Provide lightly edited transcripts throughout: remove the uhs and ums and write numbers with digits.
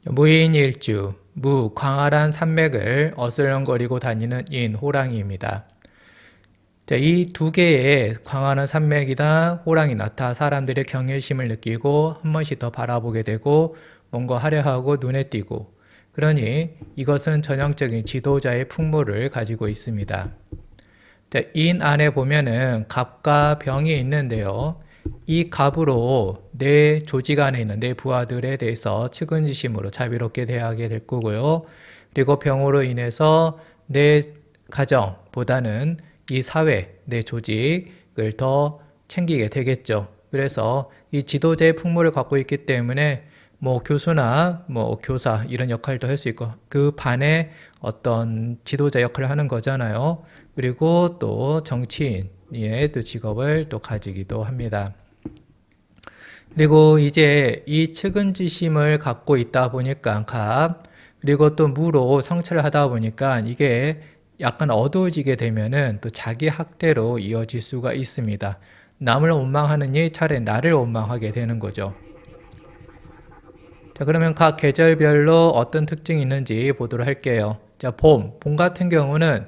무인일주, 광활한 산맥을 어슬렁거리고 다니는 인, 호랑이입니다. 이 두 개의 광활한 산맥이나 호랑이나 다 사람들의 경외심을 느끼고 한 번씩 더 바라보게 되고 뭔가 하려하고 눈에 띄고, 그러니 이것은 전형적인 지도자의 풍모를 가지고 있습니다. 인 안에 보면은 갑과 병이 있는데요. 이 갑으로 내 조직 안에 있는 내 부하들에 대해서 측은지심으로 자비롭게 대하게 될 거고요. 그리고 병으로 인해서 내 가정보다는 이 사회, 내 조직을 더 챙기게 되겠죠. 그래서 이 지도자의 풍모를 갖고 있기 때문에 뭐 교수나 뭐 교사 이런 역할도 할 수 있고 그 반에 어떤 지도자 역할을 하는 거잖아요. 그리고 또 정치인의 또 직업을 또 가지기도 합니다. 그리고 이제 이 측은지심을 갖고 있다 보니까 갑, 그리고 또 무로 성찰을 하다 보니까 이게 약간 어두워지게 되면은 또 자기 학대로 이어질 수가 있습니다. 남을 원망하느니 차라리 나를 원망하게 되는 거죠. 자, 그러면 각 계절별로 어떤 특징이 있는지 보도록 할게요. 자, 봄 같은 경우는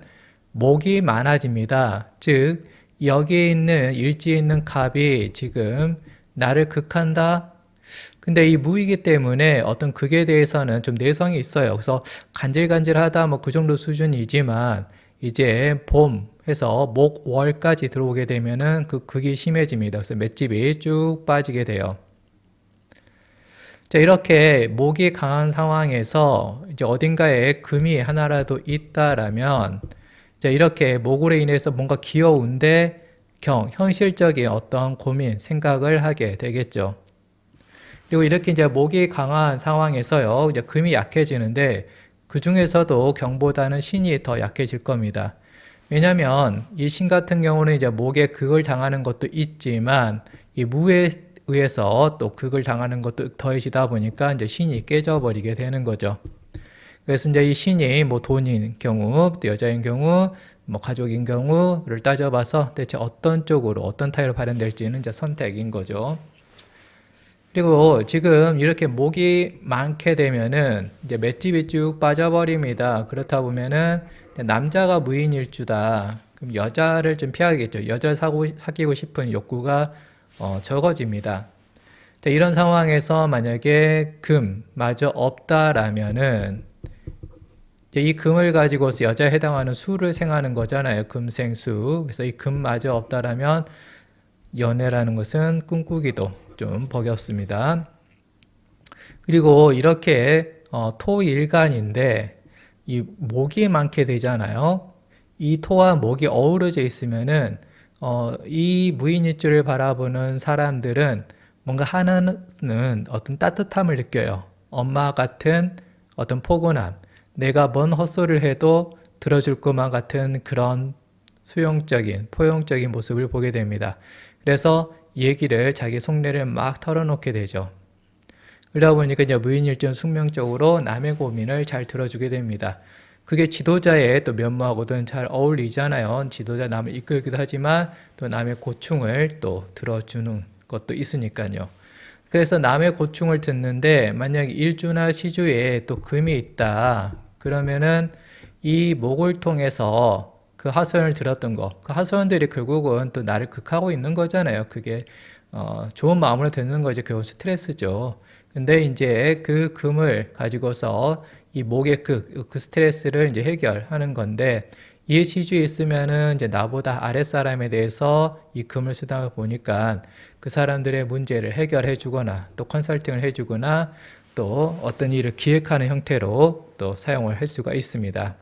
목이 많아집니다. 즉, 여기에 있는 일지에 있는 갑이 지금 나를 극한다. 근데 이 무이기 때문에 어떤 극에 대해서는 좀 내성이 있어요. 그래서 간질간질하다 뭐 그 정도 수준이지만 이제 봄 해서 목, 월까지 들어오게 되면은 그 극이 심해집니다. 그래서 맷집이 쭉 빠지게 돼요. 자, 이렇게 목이 강한 상황에서 이제 어딘가에 금이 하나라도 있다라면, 자, 이렇게 목으로 인해서 뭔가 귀여운데 현실적인 어떤 고민, 생각을 하게 되겠죠. 그리고 이렇게 이제 목이 강한 상황에서요, 이제 금이 약해지는데 그 중에서도 경보다는 신이 더 약해질 겁니다. 왜냐하면 이 신 같은 경우는 이제 목에 극을 당하는 것도 있지만 이 무에 의해서 또 극을 당하는 것도 더해지다 보니까 이제 신이 깨져버리게 되는 거죠. 그래서 이제 이 신이 뭐 돈인 경우, 또 여자인 경우, 뭐 가족인 경우를 따져봐서 대체 어떤 쪽으로, 어떤 타입으로 발현될지는 이제 선택인 거죠. 그리고 지금 이렇게 목이 많게 되면은 이제 맷집이 쭉 빠져버립니다. 그렇다 보면은 남자가 무인일주다. 그럼 여자를 좀 피하겠죠. 여자를 사귀고 싶은 욕구가 적어집니다. 자, 이런 상황에서 만약에 금마저 없다라면은 이 금을 가지고서 여자에 해당하는 수를 생하는 거잖아요. 금생수. 그래서 이 금마저 없다라면 연애라는 것은 꿈꾸기도 좀 버겁습니다. 그리고 이렇게 토일간인데 이 목이 많게 되잖아요. 이 토와 목이 어우러져 있으면은 이 무인일주를 바라보는 사람들은 뭔가 하나는 어떤 따뜻함을 느껴요. 엄마 같은 어떤 포근함, 내가 뭔 헛소리를 해도 들어줄 것만 같은 그런 수용적인, 포용적인 모습을 보게 됩니다. 그래서 얘기를, 자기 속내를 막 털어놓게 되죠. 그러다 보니까 이제 무인일주는 숙명적으로 남의 고민을 잘 들어주게 됩니다. 그게 지도자의 또 면모하고는 잘 어울리잖아요. 지도자 남을 이끌기도 하지만 또 남의 고충을 또 들어주는 것도 있으니까요. 그래서 남의 고충을 듣는데 만약에 일주나 시주에 또 금이 있다. 그러면은 이 목을 통해서 그 하소연을 들었던 거, 그 하소연들이 결국은 또 나를 극하고 있는 거잖아요. 그게 좋은 마음으로 듣는 거지, 그건 스트레스죠. 근데 이제 그 금을 가지고서 이 목의 그 스트레스를 이제 해결하는 건데, 이 시주에 있으면은 이제 나보다 아랫사람에 대해서 이 금을 쓰다 보니까 그 사람들의 문제를 해결해 주거나 또 컨설팅을 해 주거나 또 어떤 일을 기획하는 형태로 또 사용을 할 수가 있습니다.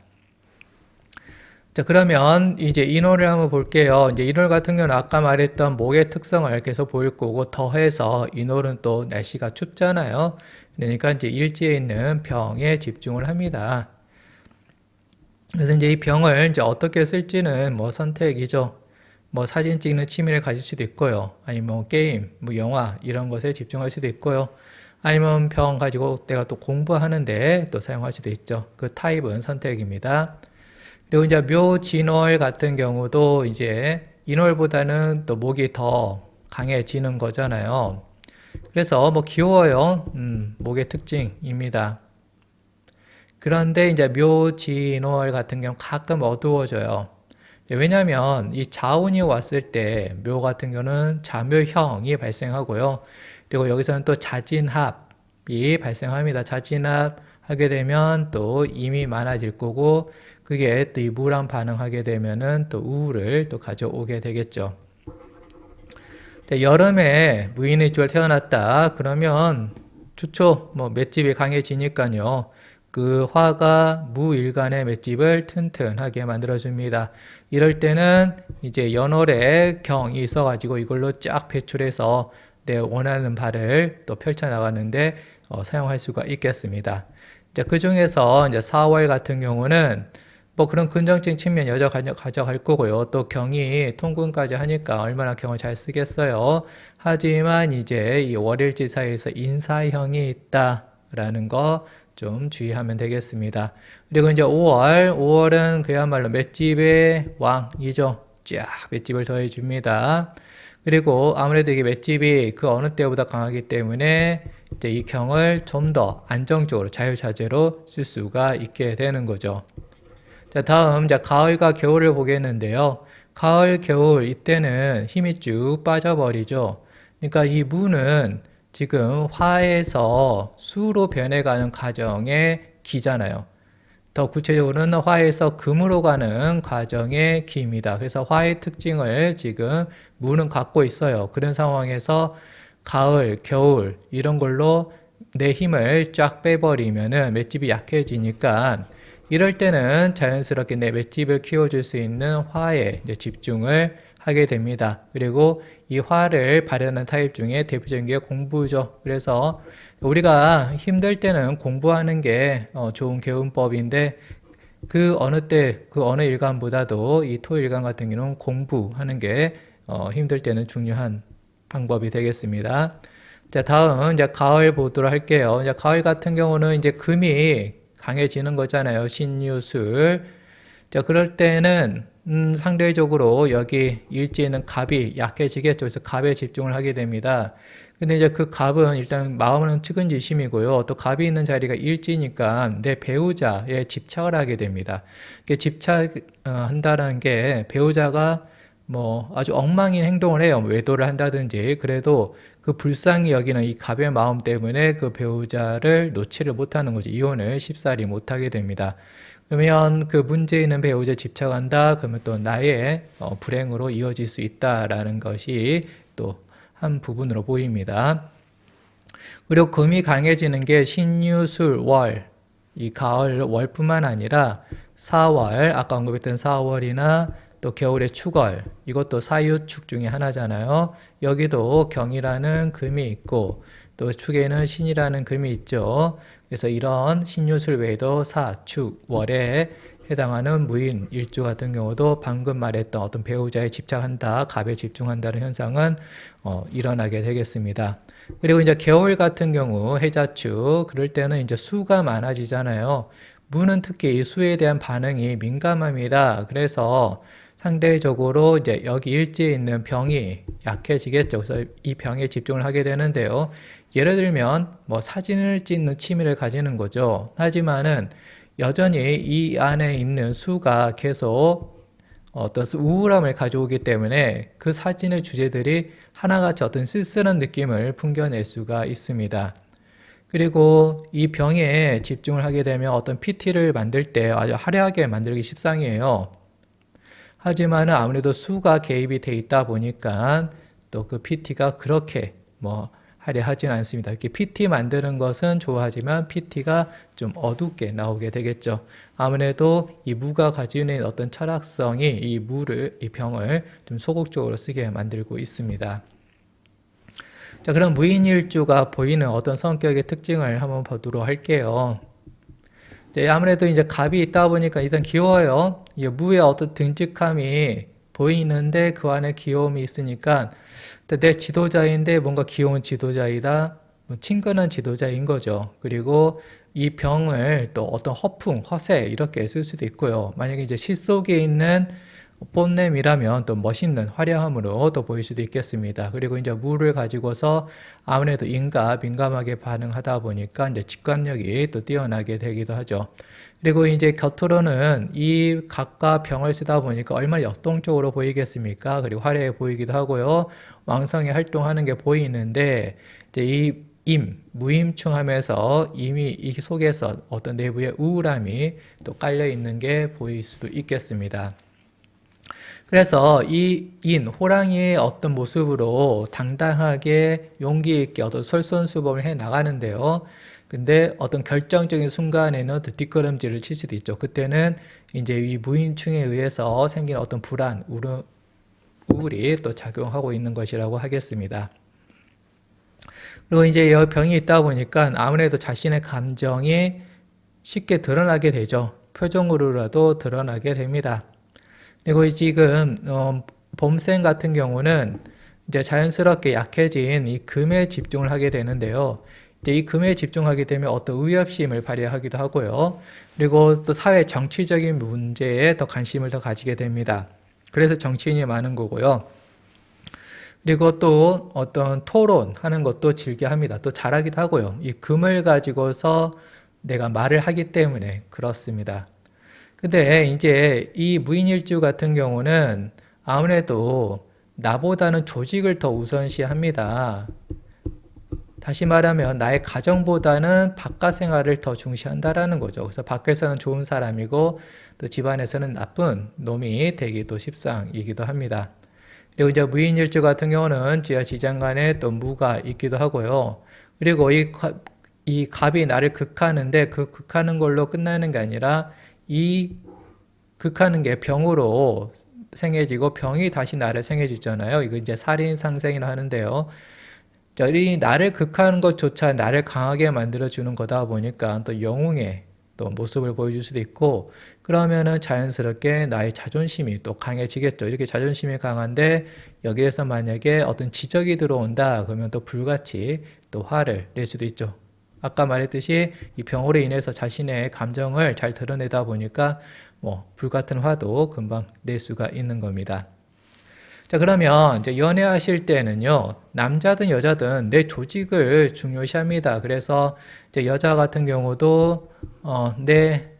자, 그러면 이제 인월을 한번 볼게요. 이제 인월 같은 경우는 아까 말했던 목의 특성을 계속 보일 거고, 더해서 인월은 또 날씨가 춥잖아요. 그러니까 이제 일지에 있는 병에 집중을 합니다. 그래서 이제 이 병을 이제 어떻게 쓸지는 뭐 선택이죠. 뭐 사진 찍는 취미를 가질 수도 있고요. 아니면 뭐 게임, 뭐 영화 이런 것에 집중할 수도 있고요. 아니면 병 가지고 내가 또 공부하는데 또 사용할 수도 있죠. 그 타입은 선택입니다. 그리고 이제 묘진월 같은 경우도 이제 인월보다는 또 목이 더 강해지는 거잖아요. 그래서 뭐 귀여워요. 목의 특징입니다. 그런데 이제 묘진월 같은 경우 가끔 어두워져요. 왜냐하면 이 자운이 왔을 때 묘 같은 경우는 자묘형이 발생하고요. 그리고 여기서는 또 자진합이 발생합니다. 자진합 하게 되면 또 힘이 많아질 거고, 그게 또 이 무랑 반응하게 되면은 또 우울을 또 가져오게 되겠죠. 여름에 무인일주가 태어났다 그러면 좋죠. 뭐 맷집이 강해지니까요. 그 화가 무일간의 맷집을 튼튼하게 만들어줍니다. 이럴 때는 이제 연월에 경이 있어가지고 이걸로 쫙 배출해서 내 원하는 바를 또 펼쳐나가는데 사용할 수가 있겠습니다. 그 중에서 이제 4월 같은 경우는 뭐 그런 긍정적인 측면 여자 가져갈 거고요. 또 경이 통근까지 하니까 얼마나 경을 잘 쓰겠어요. 하지만 이제 이 월일지 사이에서 인사형이 있다라는 거 좀 주의하면 되겠습니다. 그리고 이제 5월은 그야말로 맷집의 왕이죠. 쫙 맷집을 더해줍니다. 그리고 아무래도 이게 맷집이 그 어느 때보다 강하기 때문에 이제 이 경을 좀 더 안정적으로 자유자재로 쓸 수가 있게 되는 거죠. 자, 다음 이제 가을과 겨울을 보겠는데요. 가을, 겨울 이때는 힘이 쭉 빠져버리죠. 그러니까 이 무는 지금 화에서 수로 변해가는 과정의 기잖아요. 더 구체적으로는 화에서 금으로 가는 과정의 기입니다. 그래서 화의 특징을 지금 무는 갖고 있어요. 그런 상황에서 가을, 겨울 이런 걸로 내 힘을 쫙 빼버리면은 맷집이 약해지니까 이럴 때는 자연스럽게 내 맷집을 키워줄 수 있는 화에 이제 집중을 하게 됩니다. 그리고 이 화를 발현하는 타입 중에 대표적인 게 공부죠. 그래서 우리가 힘들 때는 공부하는 게 좋은 개운법인데 그 어느 때, 그 어느 일간보다도 이 토일간 같은 경우는 공부하는 게 힘들 때는 중요한 방법이 되겠습니다. 자, 다음 이제 가을 보도록 할게요. 이제 가을 같은 경우는 이제 금이 강해지는 거잖아요. 신유술. 자, 그럴 때는 상대적으로 여기 일지에 있는 갑이 약해지겠죠. 그래서 갑에 집중을 하게 됩니다. 근데 이제 그 갑은 일단 마음은 측은지심이고요. 또 갑이 있는 자리가 일지니까 내 배우자에 집착을 하게 됩니다. 집착한다는 게 배우자가 뭐 아주 엉망인 행동을 해요. 외도를 한다든지. 그래도 그 불쌍히 여기는 이 갑의 마음 때문에 그 배우자를 놓지를 못하는 거죠. 이혼을 쉽사리 못하게 됩니다. 그러면 그 문제 있는 배우자에 집착한다. 그러면 또 나의 불행으로 이어질 수 있다라는 것이 또 한 부분으로 보입니다. 그리고 금이 강해지는 게 신유술 월, 이 가을 월뿐만 아니라 4월, 아까 언급했던 4월이나 또 겨울의 축월, 이것도 사유축 중에 하나잖아요. 여기도 경이라는 금이 있고 또 축에는 신이라는 금이 있죠. 그래서 이런 신유술 외에도 사, 축, 월에 해당하는 무인 일주 같은 경우도 방금 말했던 어떤 배우자에 집착한다, 갑에 집중한다는 현상은 일어나게 되겠습니다. 그리고 이제 겨울 같은 경우 해자축, 그럴 때는 이제 수가 많아지잖아요. 무는 특히 이 수에 대한 반응이 민감합니다. 그래서 상대적으로 이제 여기 일지에 있는 병이 약해지겠죠. 그래서 이 병에 집중을 하게 되는데요. 예를 들면 뭐 사진을 찍는 취미를 가지는 거죠. 하지만은 여전히 이 안에 있는 수가 계속 어떤 우울함을 가져오기 때문에 그 사진의 주제들이 하나같이 어떤 쓸쓸한 느낌을 풍겨낼 수가 있습니다. 그리고 이 병에 집중을 하게 되면 어떤 PT를 만들 때 아주 화려하게 만들기 십상이에요. 하지만 아무래도 수가 개입이 돼 있다 보니까 또 그 PT가 그렇게 뭐 화려하진 않습니다. 이렇게 PT 만드는 것은 좋아하지만 PT가 좀 어둡게 나오게 되겠죠. 아무래도 이 무가 가지는 어떤 철학성이 이 병을 좀 소극적으로 쓰게 만들고 있습니다. 자, 그럼 무인일주가 보이는 어떤 성격의 특징을 한번 보도록 할게요. 아무래도 이제 갑이 있다 보니까 일단 귀여워요. 무의 어떤 듬직함이 보이는데 그 안에 귀여움이 있으니까 내 지도자인데 뭔가 귀여운 지도자이다. 친근한 지도자인 거죠. 그리고 이 병을 또 어떤 허풍, 허세 이렇게 쓸 수도 있고요. 만약에 이제 실 속에 있는 뽐냄이라면 또 멋있는 화려함으로 또 보일 수도 있겠습니다. 그리고 이제 무를 가지고서 아무래도 인과 민감하게 반응하다 보니까 이제 직관력이 또 뛰어나게 되기도 하죠. 그리고 이제 겉으로는 이 각과 병을 쓰다 보니까 얼마나 역동적으로 보이겠습니까? 그리고 화려해 보이기도 하고요. 왕성히 활동하는 게 보이는데 이제 이 무임충하면서 이미 이 속에서 어떤 내부의 우울함이 또 깔려 있는 게 보일 수도 있겠습니다. 그래서 이 호랑이의 어떤 모습으로 당당하게 용기 있게 어떤 솔선수범을 해 나가는데요. 근데 어떤 결정적인 순간에는 또 뒷걸음질을 칠 수도 있죠. 그때는 이제 이 무인충에 의해서 생긴 어떤 불안, 우울이 또 작용하고 있는 것이라고 하겠습니다. 그리고 이제 이 병이 있다 보니까 아무래도 자신의 감정이 쉽게 드러나게 되죠. 표정으로라도 드러나게 됩니다. 그리고 지금 봄쌤 같은 경우는 이제 자연스럽게 약해진 이 금에 집중을 하게 되는데요. 이제 이 금에 집중하게 되면 어떤 의협심을 발휘하기도 하고요. 그리고 또 사회 정치적인 문제에 더 관심을 더 가지게 됩니다. 그래서 정치인이 많은 거고요. 그리고 또 어떤 토론하는 것도 즐겨 합니다. 또 잘하기도 하고요. 이 금을 가지고서 내가 말을 하기 때문에 그렇습니다. 근데 이제 이 무인일주 같은 경우는 아무래도 나보다는 조직을 더 우선시합니다. 다시 말하면 나의 가정보다는 바깥 생활을 더 중시한다라는 거죠. 그래서 밖에서는 좋은 사람이고 또 집안에서는 나쁜 놈이 되기도 십상이기도 합니다. 그리고 이제 무인일주 같은 경우는 지장간에 또 무가 있기도 하고요. 그리고 이 갑이 나를 극하는데 그 극하는 걸로 끝나는 게 아니라 이 극하는 게 병으로 생해지고 병이 다시 나를 생해주잖아요. 이거 이제 살인상생이라 하는데요. 이 나를 극하는 것조차 나를 강하게 만들어주는 거다 보니까 또 영웅의 또 모습을 보여줄 수도 있고, 그러면은 자연스럽게 나의 자존심이 또 강해지겠죠. 이렇게 자존심이 강한데 여기에서 만약에 어떤 지적이 들어온다 그러면 또 불같이 또 화를 낼 수도 있죠. 아까 말했듯이 이 병으로 인해서 자신의 감정을 잘 드러내다 보니까 불같은 화도 금방 낼 수가 있는 겁니다. 자, 그러면 이제 연애하실 때는요, 남자든 여자든 내 조직을 중요시합니다. 그래서 이제 여자 같은 경우도 내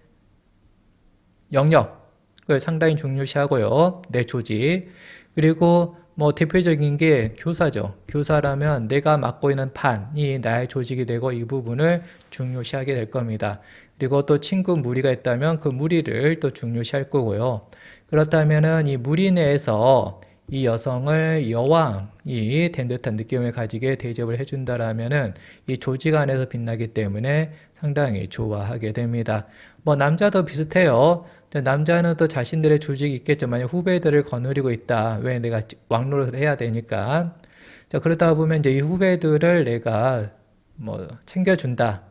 영역을 상당히 중요시하고요, 내 조직. 그리고 대표적인 게 교사죠. 교사라면 내가 맡고 있는 판이 나의 조직이 되고 이 부분을 중요시하게 될 겁니다. 그리고 또 친구 무리가 있다면 그 무리를 또 중요시할 거고요. 그렇다면은 이 무리 내에서 이 여성을 여왕이 된 듯한 느낌을 가지게 대접을 해준다라면은 이 조직 안에서 빛나기 때문에 상당히 좋아하게 됩니다. 남자도 비슷해요. 남자는 또 자신들의 조직이 있겠죠. 만약 후배들을 거느리고 있다. 왜 내가 왕노릇을 해야 되니까. 자, 그러다 보면 이제 이 후배들을 내가 챙겨준다.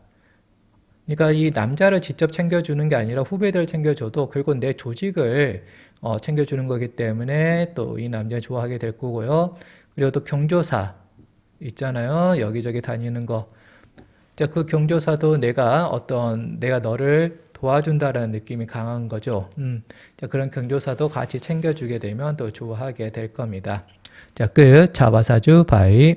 그러니까 이 남자를 직접 챙겨주는 게 아니라 후배들을 챙겨줘도 결국 내 조직을 챙겨주는 거기 때문에 또 이 남자 좋아하게 될 거고요. 그리고 또 경조사 있잖아요. 여기저기 다니는 거. 자, 그 경조사도 내가 너를 도와준다라는 느낌이 강한 거죠. 자, 그런 경조사도 같이 챙겨주게 되면 또 좋아하게 될 겁니다. 자, 끝. 자바사주 바이.